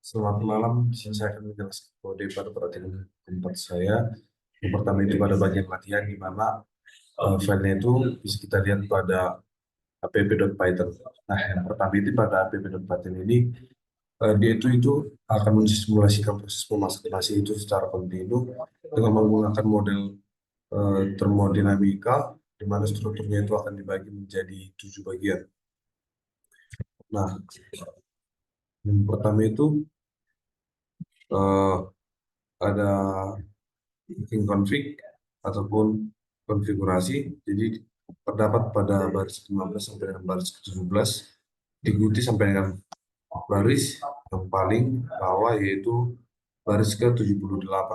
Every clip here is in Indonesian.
Selamat malam, saya akan menjelaskan kode pada perhatian keempat saya. Yang pertama itu pada bagian latihan, di mana filenya itu bisa kita lihat pada app.python. Nah, yang pertama itu pada app.python ini, dia itu akan mensimulasikan proses memasak nasi itu secara kontinu dengan menggunakan model termodinamika, di mana strukturnya itu akan dibagi menjadi 7 bagian. Nah, yang pertama itu eh, ada bikin config ataupun konfigurasi. Jadi terdapat pada baris 15 sampai dengan baris ke-17, diikuti sampai dengan baris yang paling bawah yaitu baris ke-78.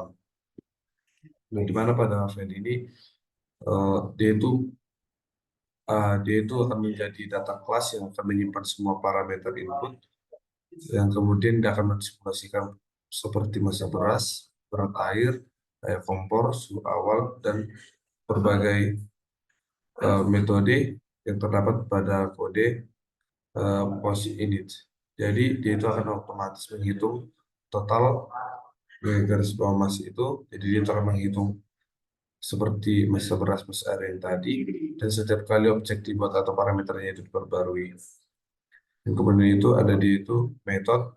Nah, di mana pada file ini eh, dia itu dia itu akan menjadi data kelas yang akan menyimpan semua parameter input yang kemudian dia akan mensimulasikan seperti masa beras, berat air, daya kompor, suhu awal, dan berbagai metode yang terdapat pada kode POSIX init. Jadi dia itu akan otomatis menghitung total dari garis bawah mas itu. Jadi dia itu akan menghitung seperti masa beras, masa air yang tadi, dan setiap kali objek dibuat atau parameternya itu diperbarui. Dan kemudian itu ada di itu metode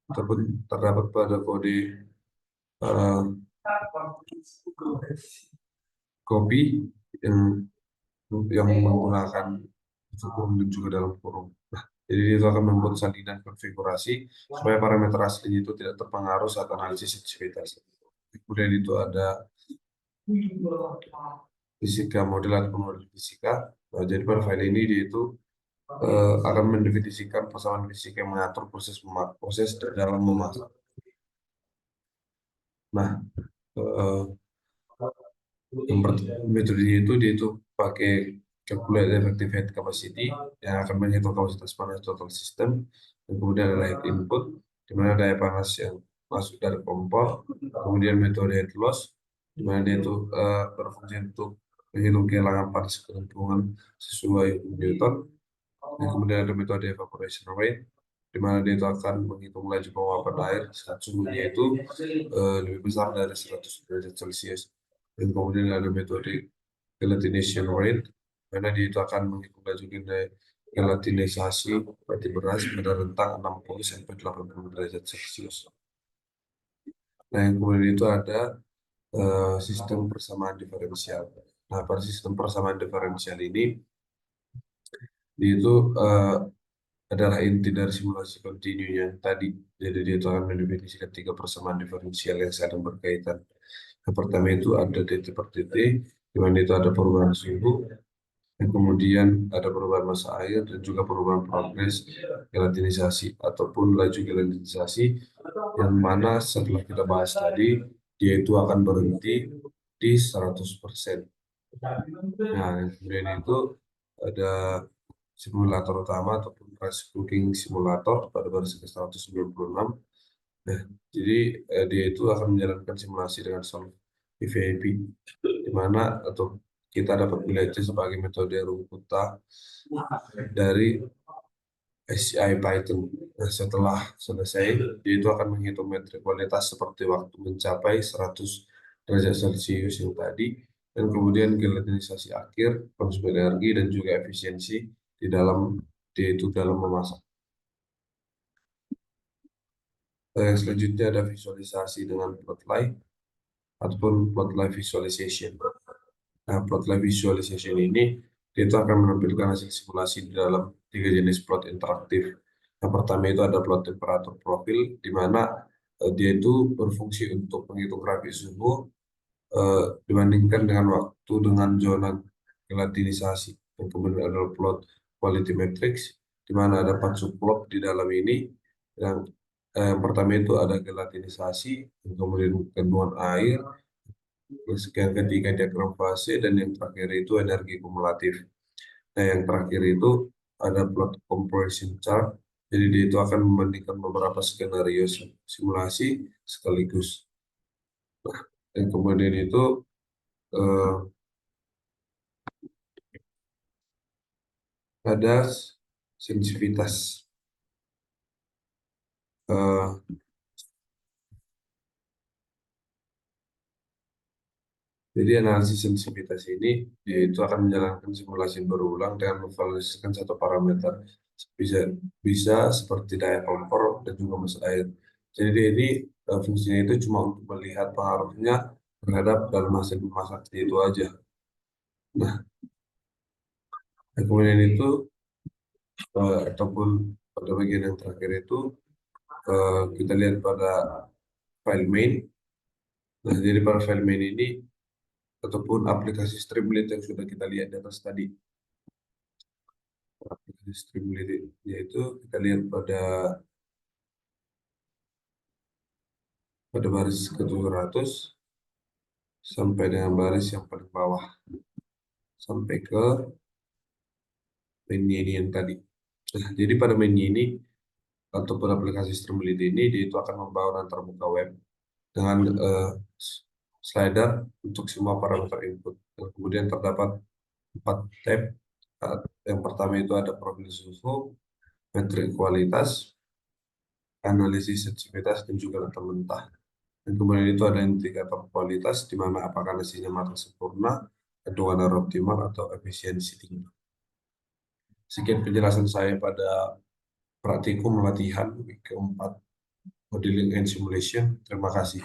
ataupun terdapat pada kode uh, copy yang menggunakan kurung dan juga dalam kurung. Nah, jadi itu akan membuat salinan konfigurasi supaya parameter aslinya itu tidak terpengaruh saat analisis sensitivitas. Kemudian itu ada fisika model atau model fisika. Nah, jadi pada file ini dia itu akan mendefinisikan persamaan fisika yang mengatur proses dalam memasak. Nah, eh, metodenya itu dia itu pakai calculate effective head capacity yang akan menghitung kapasitas panas total system, dan kemudian ada head input di mana daya panas yang masuk dari kompor, kemudian metode head loss di mana dia itu berfungsi untuk menghitung kehilangan panas keuntungan sesuai Newton, dan kemudian ada metode evaporation rate di mana dia itu akan menghitung laju penguapan air saat suhunya itu lebih besar dari 100 derajat Celcius. Dan kemudian ada metode gelatination rate, mana dia itu akan menghitung laju gelatinisasi pati beras pada rentang 60 sampai 80 derajat Celcius. Nah, yang kemudian itu ada sistem persamaan diferensial. Nah, pada sistem persamaan diferensial ini, dia itu adalah inti dari simulasi kontinu yang tadi. Jadi dia itu akan mendefinisikan 3 persamaan diferensial yang saling berkaitan. Yang pertama itu ada dt per dt, di mana itu ada perubahan suhu, dan kemudian ada perubahan massa air, dan juga perubahan progres gelatinisasi ataupun laju gelatinisasi, yang mana setelah kita bahas tadi, dia itu akan berhenti di 100%. Nah, kemudian itu ada simulator utama ataupun rice cooking simulator pada baris ke 196. Nah, jadi dia itu akan menjalankan simulasi dengan solve PVAP, di mana atau kita dapat belajar sebagai metode rujukan dari SCI Python. Nah, setelah selesai, dia itu akan menghitung metrik kualitas seperti waktu mencapai 100 derajat Celcius yang tadi, dan kemudian gelatinisasi akhir, konsumsi energi, dan juga efisiensi di dalam dia itu dalam memasak. Yang selanjutnya ada visualisasi dengan plotly ataupun plotly visualization. Nah, plotly visualization ini dia itu akan menampilkan hasil simulasi di dalam 3 jenis plot interaktif. Yang pertama itu ada plot temperatur profil, di mana dia itu berfungsi untuk menghitung grafik suhu dibandingkan dengan waktu dengan zona gelatinisasi. Dan kemudian ada plot quality matrix, di mana ada 4 subplot di dalam ini. Yang pertama itu ada gelatinisasi, yang kemudian kandungan air, yang ketiga diagram fase, dan yang terakhir itu energi kumulatif. Nah, yang terakhir itu ada plot comparison chart. Jadi dia itu akan membandingkan beberapa skenario simulasi sekaligus. Nah, dan kemudian itu eh, ada sensitivitas. Eh, Jadi analisis sensitivitas ini yaitu akan menjalankan simulasi berulang dengan memvalidasikan satu parameter bisa bisa seperti daya kompor dan juga massa air. Jadi ini fungsinya itu cuma untuk melihat pengaruhnya terhadap dalam hasil memasak itu aja. Nah, kemudian itu ataupun pada bagian yang terakhir itu kita lihat pada file main. Nah, jadi pada file main ini ataupun aplikasi Streamlit yang sudah kita lihat di atas tadi. Aplikasi Streamlit yaitu kita lihat pada baris ke 700 sampai dengan baris yang paling bawah sampai ke menu ini yang tadi. Nah, jadi pada menu ini ataupun aplikasi Streamlit ini dia itu akan membawa antar muka web dengan slider untuk semua parameter input. Dan kemudian terdapat 4 tab. Yang pertama itu ada profil suhu, metrik kualitas, analisis sensitivitas, dan juga data mentah. Dan kemudian itu ada indikator kualitas, di mana apakah nasinya matang sempurna, kandungan air optimal, atau efisiensi tinggi. Sekian penjelasan saya pada praktikum latihan week keempat modeling and simulation. Terima kasih.